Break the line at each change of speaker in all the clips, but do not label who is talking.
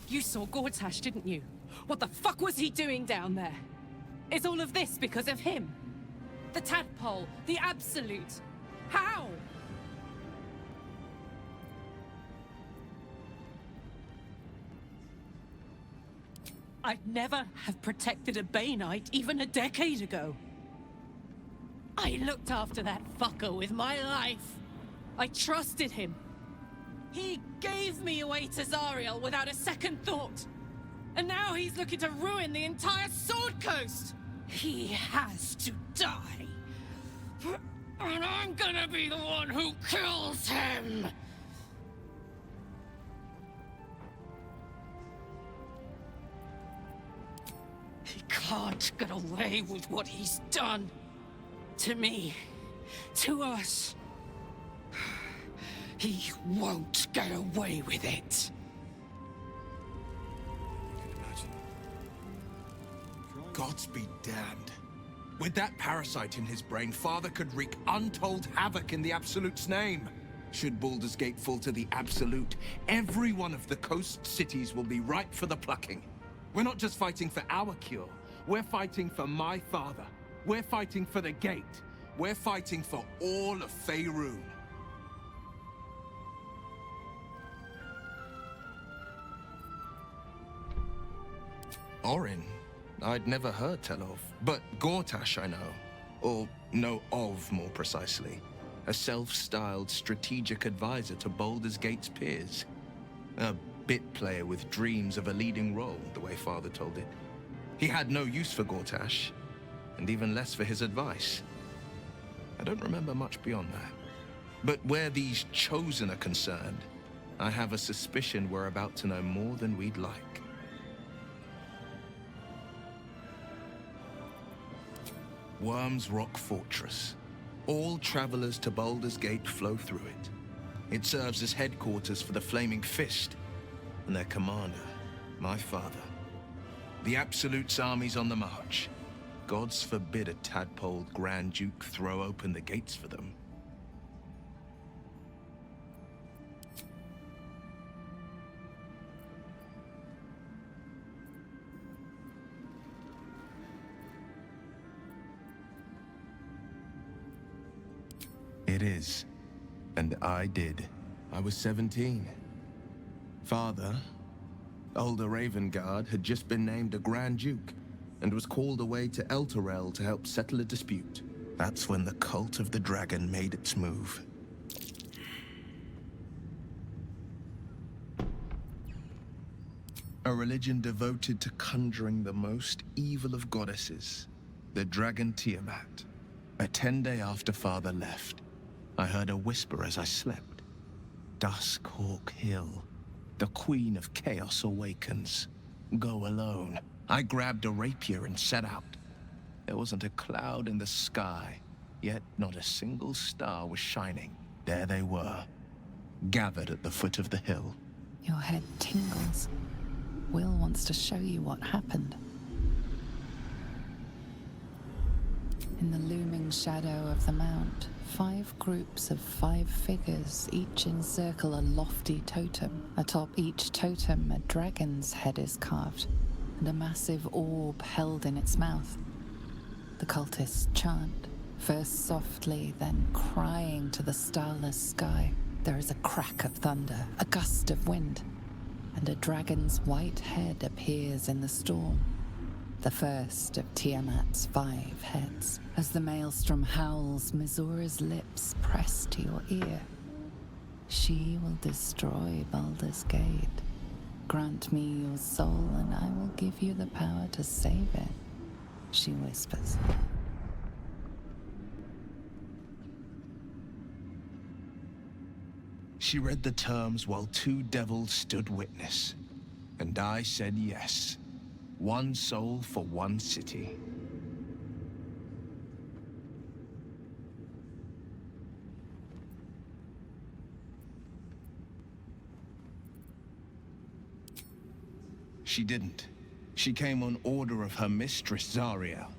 You saw Gortash, didn't you? What the fuck was he doing down there? Is all of this because of him? The tadpole, the absolute. How? I'd never have protected a Banite even a decade ago. I looked after that fucker with my life. I trusted him. He gave me away to Zariel without a second thought. And now he's looking to ruin the entire Sword Coast. He has to die. And I'm gonna be the one who kills him. He can't get away with what he's done. To me. To us. He won't get away with it.
Gods be damned. With that parasite in his brain, Father could wreak untold havoc in the Absolute's name. Should Baldur's Gate fall to the Absolute, every one of the coast cities will be ripe for the plucking. We're not just fighting for our cure. We're fighting for my father. We're fighting for the Gate. We're fighting for all of Faerun. Orin, I'd never heard tell of, but Gortash I know. Or know of, more precisely. A self-styled strategic advisor to Baldur's Gate's peers. A bit player with dreams of a leading role, the way Father told it. He had no use for Gortash, and even less for his advice. I don't remember much beyond that. But where these Chosen are concerned, I have a suspicion we're about to know more than we'd like. Worm's Rock Fortress. All travelers to Baldur's Gate flow through it. It serves as headquarters for the Flaming Fist, and their commander, my father. The Absolute's army's on the march. Gods forbid a tadpole Grand Duke throw open the gates for them. It is. And I did. I was 17. Father, older Ravengard, had just been named a Grand Duke and was called away to Elturel to help settle a dispute. That's when the cult of the dragon made its move. A religion devoted to conjuring the most evil of goddesses, the dragon Tiamat. A 10-day after Father left, I heard a whisper as I slept. Duskhawk Hill. The Queen of Chaos awakens. Go alone. I grabbed a rapier and set out. There wasn't a cloud in the sky, yet not a single star was shining. There they were, gathered at the foot of the hill.
Your head tingles. Will wants to show you what happened. In the looming shadow of the mount, 5 groups of 5 figures each encircle a lofty totem. Atop each totem, a dragon's head is carved, and a massive orb held in its mouth. The cultists chant, first softly, then crying to the starless sky. There is a crack of thunder, a gust of wind, and a dragon's white head appears in the storm. The first of Tiamat's 5 heads. As the maelstrom howls, Mizura's lips press to your ear. She will destroy Baldur's Gate. Grant me your soul, and I will give you the power to save it, she whispers.
She read the terms while 2 devils stood witness, and I said yes. 1 soul for 1 city. She didn't. She came on order of her mistress, Zariel.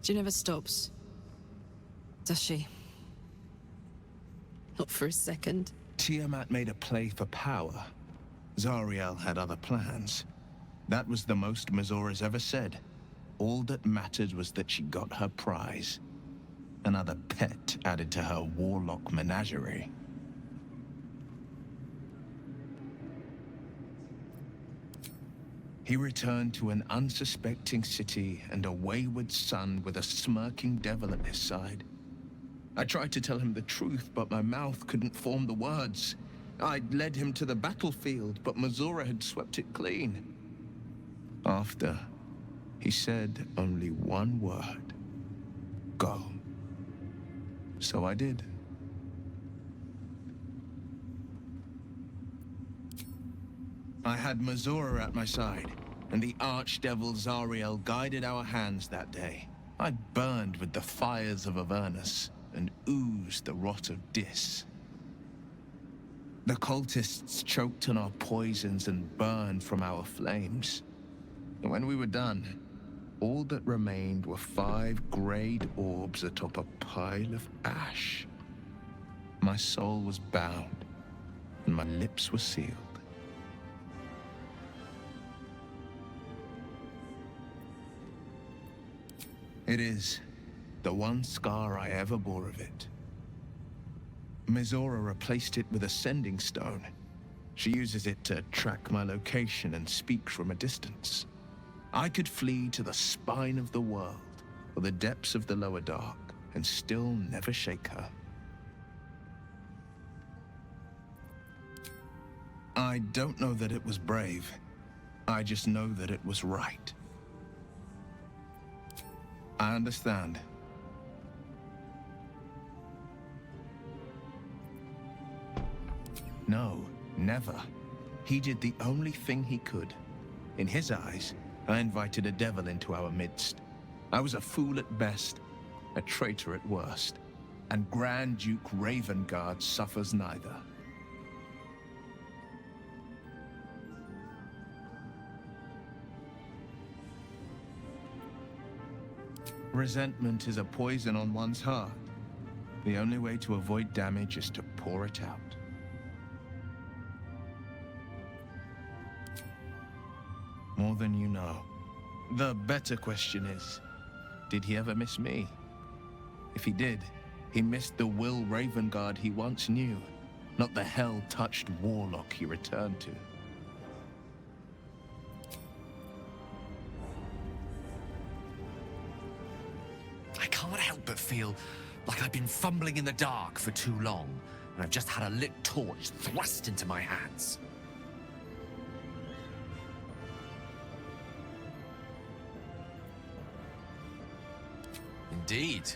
She never stops. Does she? Not for a second.
Tiamat made a play for power. Zariel had other plans. That was the most Mazora's ever said. All that mattered was that she got her prize. Another pet added to her warlock menagerie. He returned to an unsuspecting city and a wayward son with a smirking devil at his side. I tried to tell him the truth, but my mouth couldn't form the words. I'd led him to the battlefield, but Mazora had swept it clean. After, he said only one word. Go. So I did. I had Mazora at my side, and the archdevil Zariel guided our hands that day. I burned with the fires of Avernus and oozed the rot of Dis. The cultists choked on our poisons and burned from our flames. And when we were done, all that remained were 5 grayed orbs atop a pile of ash. My soul was bound, and my lips were sealed. It is the one scar I ever bore of it. Mizora replaced it with a sending stone. She uses it to track my location and speak from a distance. I could flee to the spine of the world, or the depths of the lower dark, and still never shake her. I don't know that it was brave. I just know that it was right. I understand. No, never. He did the only thing he could. In his eyes, I invited a devil into our midst. I was a fool at best, a traitor at worst, and Grand Duke Ravengard suffers neither. Resentment is a poison on one's heart. The only way to avoid damage is to pour it out. More than you know. The better question is, did he ever miss me? If he did, he missed the Will Ravengard he once knew, not the hell-touched warlock he returned to.
I can't help but feel like I've been fumbling in the dark for too long, and I've just had a lit torch thrust into my hands. Indeed.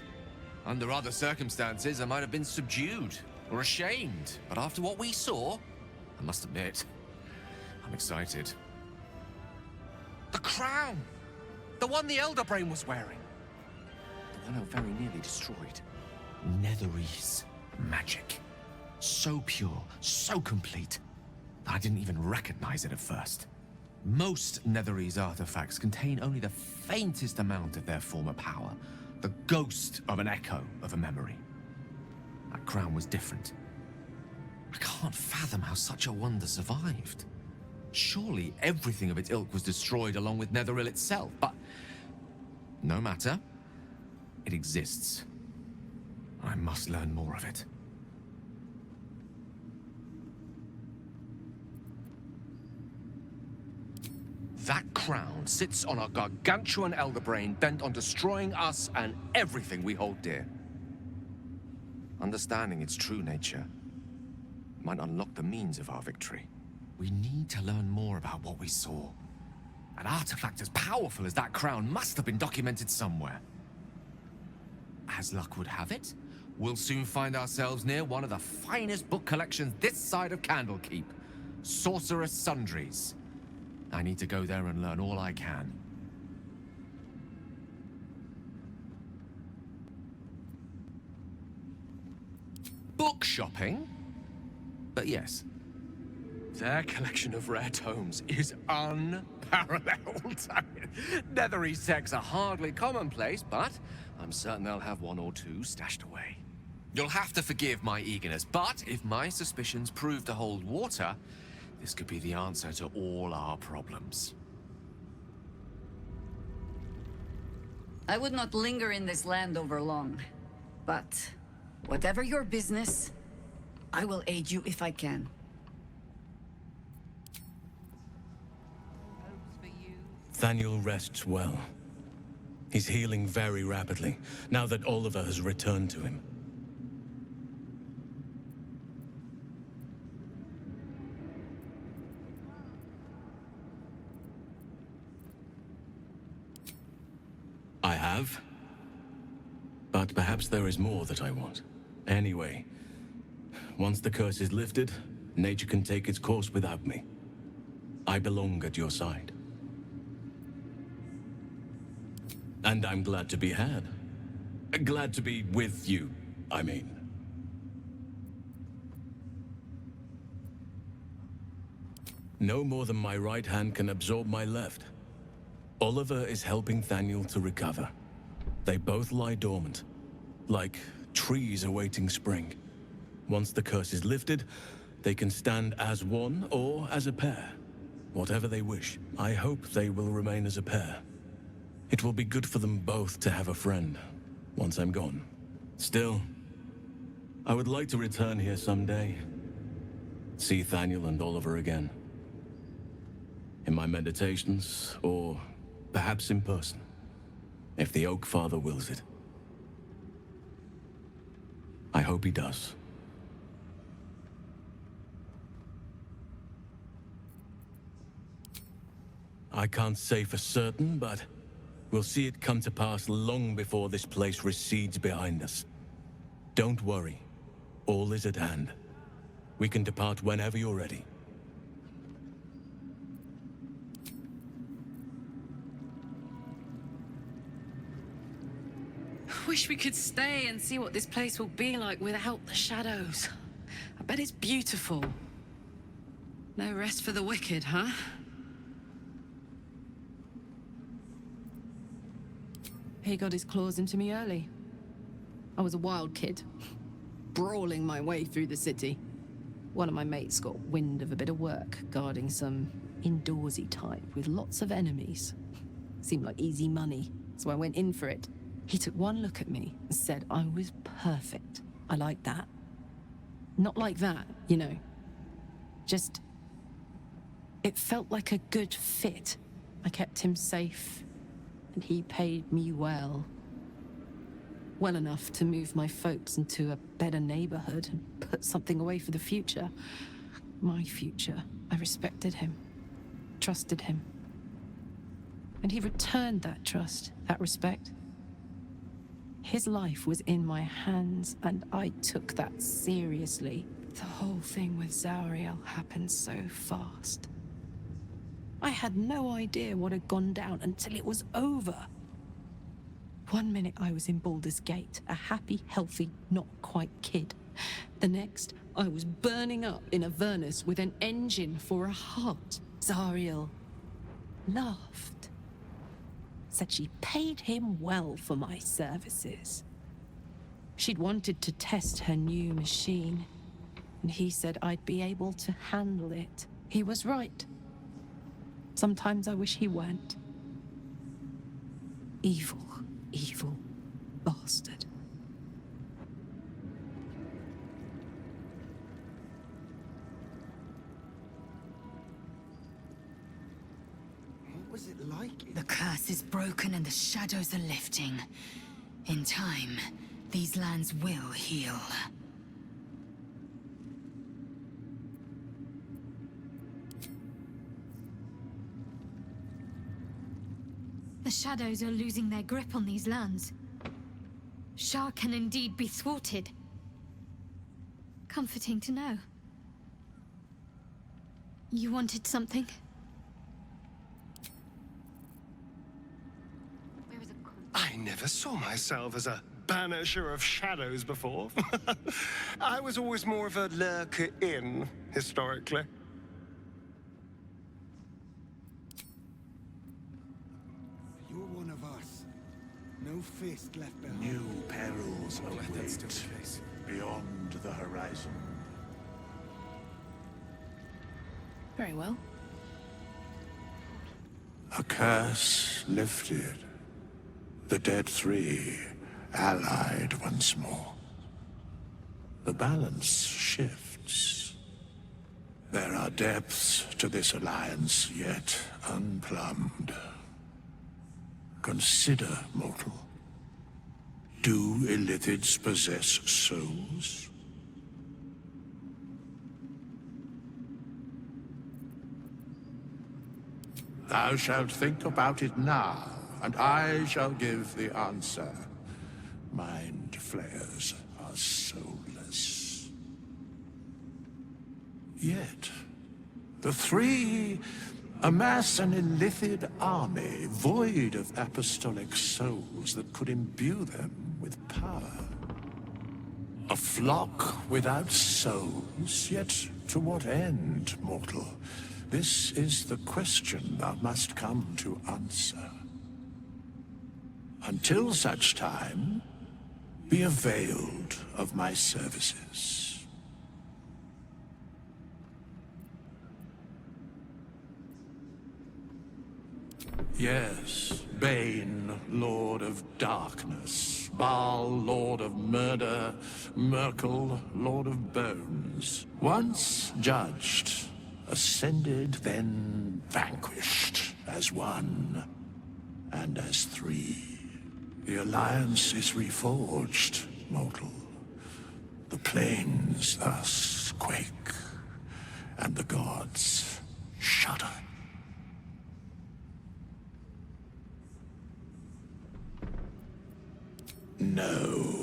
Under other circumstances, I might have been subdued or ashamed, but after what we saw, I must admit, I'm excited. The crown! The one the Elder Brain was wearing! The one I very nearly destroyed. Netherese magic. So pure, so complete, that I didn't even recognize it at first. Most Netherese artifacts contain only the faintest amount of their former power, the ghost of an echo of a memory. That crown was different. I can't fathom how such a wonder survived. Surely everything of its ilk was destroyed along with Netheril itself, but no matter. It exists. I must learn more of it. That crown sits on a gargantuan elder brain bent on destroying us and everything we hold dear. Understanding its true nature might unlock the means of our victory. We need to learn more about what we saw. An artifact as powerful as that crown must have been documented somewhere. As luck would have it, we'll soon find ourselves near one of the finest book collections this side of Candlekeep, Sorcerous Sundries. I need to go there and learn all I can. Book shopping? But yes, their collection of rare tomes is unparalleled. Netherese texts are hardly commonplace, but I'm certain they'll have one or two stashed away. You'll have to forgive my eagerness, but if my suspicions prove to hold water, This could be the answer to all our problems.
I would not linger in this land over long. But whatever your business, I will aid you if I can.
Thaniel rests well. He's healing very rapidly, now that Oliver has returned to him. I have. But perhaps there is more that I want. Anyway, once the curse is lifted, nature can take its course without me. I belong at your side. And I'm glad to be had. Glad to be with you, I mean. No more than my right hand can absorb my left. Oliver is helping Thaniel to recover. They both lie dormant, like trees awaiting spring. Once the curse is lifted, they can stand as one or as a pair. Whatever they wish. I hope they will remain as a pair. It will be good for them both to have a friend, once I'm gone. Still, I would like to return here someday. See Thaniel and Oliver again. In my meditations, or perhaps in person, if the Oak Father wills it. I hope he does. I can't say for certain, but we'll see it come to pass long before this place recedes behind us. Don't worry. All is at hand. We can depart whenever you're ready.
Wish we could stay and see what this place will be like without the shadows. I bet it's beautiful. No rest for the wicked, huh? He got his claws into me early. I was a wild kid, brawling my way through the city. One of my mates got wind of a bit of work guarding some indoorsy type with lots of enemies. Seemed like easy money, so I went in for it. He took one look at me and said I was perfect. I liked that. Not like that, you know. Just... it felt like a good fit. I kept him safe, and he paid me well. Well enough to move my folks into a better neighborhood and put something away for the future. My future. I respected him, trusted him. And he returned that trust, that respect. His life was in my hands, and I took that seriously. The whole thing with Zariel happened so fast. I had no idea what had gone down until it was over. One minute I was in Baldur's Gate, a happy, healthy, not quite kid. The next, I was burning up in Avernus with an engine for a heart. Zariel laughed. Said she paid him well for my services. She'd wanted to test her new machine, and he said I'd be able to handle it. He was right. Sometimes I wish he weren't. Evil, evil bastard.
What was it like?
The curse is broken and the shadows are lifting. In time, these lands will heal.
The shadows are losing their grip on these lands. Shah can indeed be thwarted. Comforting to know. You wanted something?
I never saw myself as a banisher of shadows before. I was always more of a lurker-in, historically.
You're one of us. No fist left behind.
New perils await beyond the horizon.
Very well.
A curse lifted. The dead three allied once more. The balance shifts. There are depths to this alliance yet unplumbed. Consider, mortal. Do Illithids possess souls? Thou shalt think about it now, and I shall give the answer. Mind flayers are soulless. Yet, the three amass an Illithid army void of apostolic souls that could imbue them with power. A flock without souls, yet to what end, mortal? This is the question thou must come to answer. Until such time, be availed of my services. Yes, Bane, Lord of Darkness, Baal, Lord of Murder, Merkel, Lord of Bones. Once judged, ascended, then vanquished as one, and as three. The Alliance is reforged, mortal. The plains thus quake, and the gods shudder. No.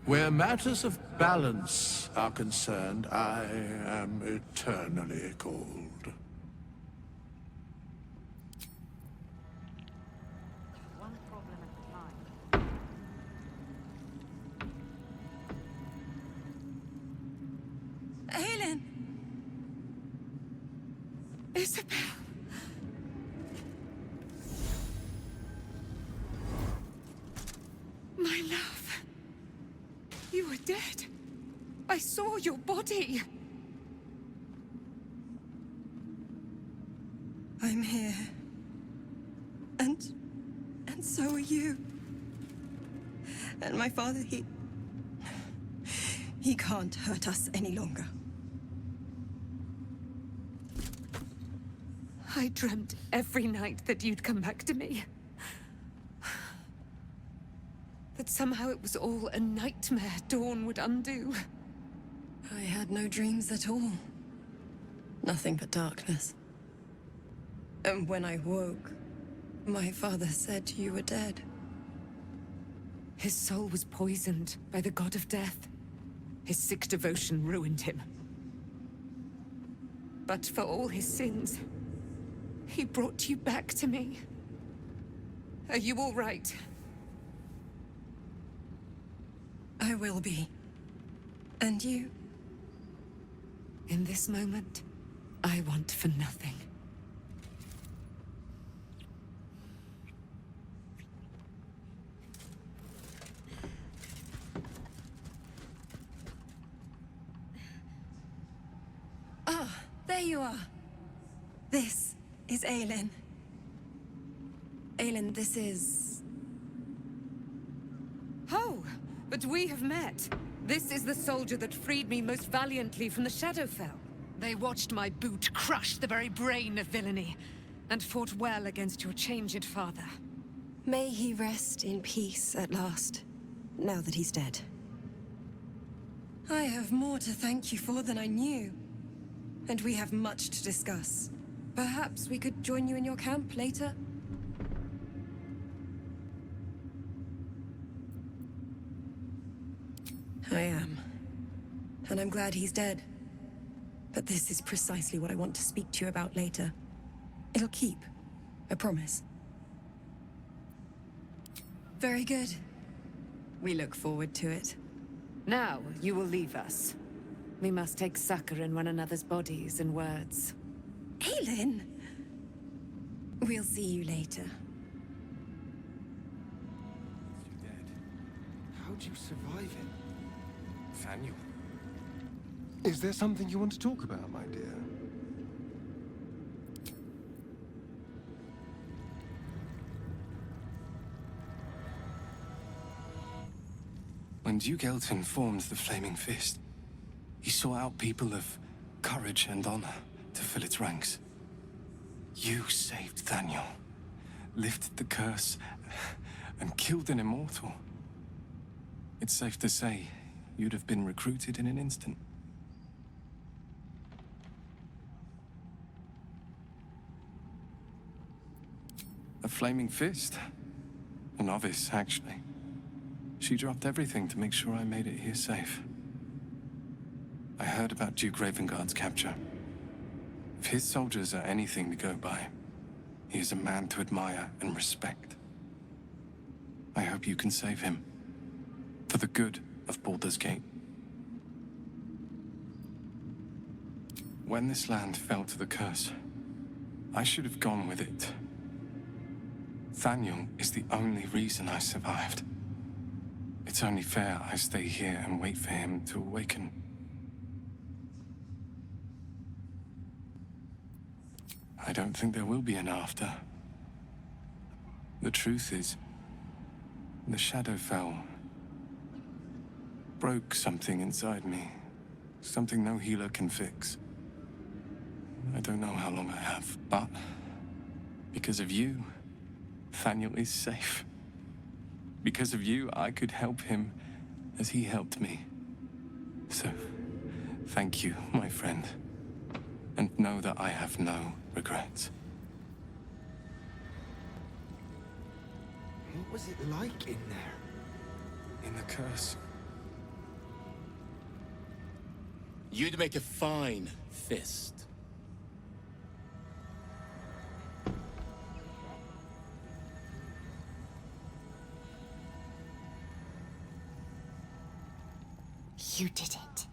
Where matters of balance are concerned, I am eternally cold.
One problem at a time.
Aelin! Isabel! My love. You were dead. I saw your body. I'm here. And so are you. And my father, he can't hurt us any longer. I dreamt every night that you'd come back to me. That somehow it was all a nightmare Dawn would undo. I had no dreams at all. Nothing but darkness. And when I woke, my father said you were dead. His soul was poisoned by the god of death. His sick devotion ruined him. But for all his sins, he brought you back to me. Are you all right? I will be. And you? In this moment, I want for nothing. Ah, there you are. This is Aelin. Aelin, this is... Oh! But we have met. This is the soldier that freed me most valiantly from the Shadowfell. They watched my boot crush the very brain of villainy, and fought well against your changed father. May he rest in peace at last, now that he's dead. I have more to thank you for than I knew. And we have much to discuss. Perhaps we could join you in your camp later? I am. And I'm glad he's dead. But this is precisely what I want to speak to you about later. It'll keep. I promise. Very good. We look forward to it. Now, you will leave us. We must take succor in one another's bodies and words. Aelin! We'll see you later.
You're dead. How'd you survive it?
Thaniel,
Is there something you want to talk about, my dear?
When Duke Elton formed the Flaming Fist, he sought out people of courage and honor to fill its ranks. You saved Daniel, lifted the curse, and killed an immortal. It's safe to say you'd have been recruited in an instant. A Flaming Fist? A novice, actually. She dropped everything to make sure I made it here safe. I heard about Duke Ravengard's capture. If his soldiers are anything to go by, he is a man to admire and respect. I hope you can save him. For the good of Baldur's Gate. When this land fell to the curse, I should have gone with it. Daniel is the only reason I survived. It's only fair I stay here and wait for him to awaken. I don't think there will be an after. The truth is, the Shadowfell broke something inside me. Something no healer can fix. I don't know how long I have, but because of you, Daniel is safe. Because of you, I could help him as he helped me. So, thank you, my friend. And know that I have no regrets.
What was it like in there?
In the curse.
You'd make a fine fist.
You did it.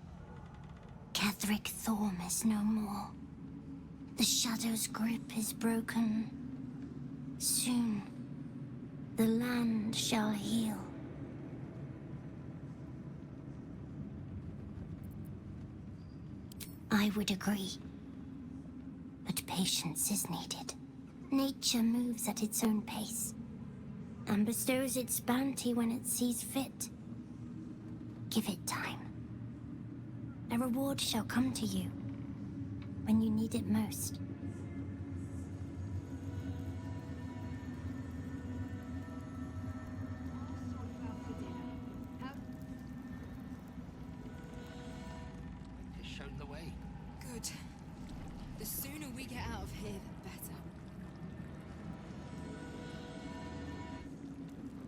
Catherick Thorm is no more. The Shadow's grip is broken. Soon, the land shall heal. I would agree. But patience is needed. Nature moves at its own pace, and bestows its bounty when it sees fit. Give it time. A reward shall come to you when you need it most.
Has shown the way.
Good. The sooner we get out of here, the better.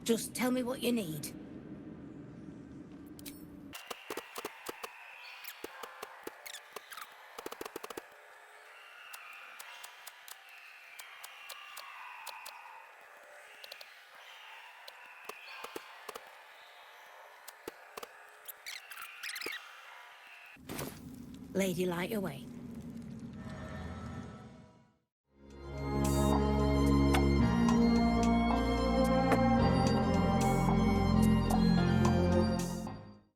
Just tell me what you need. Lady, light your way.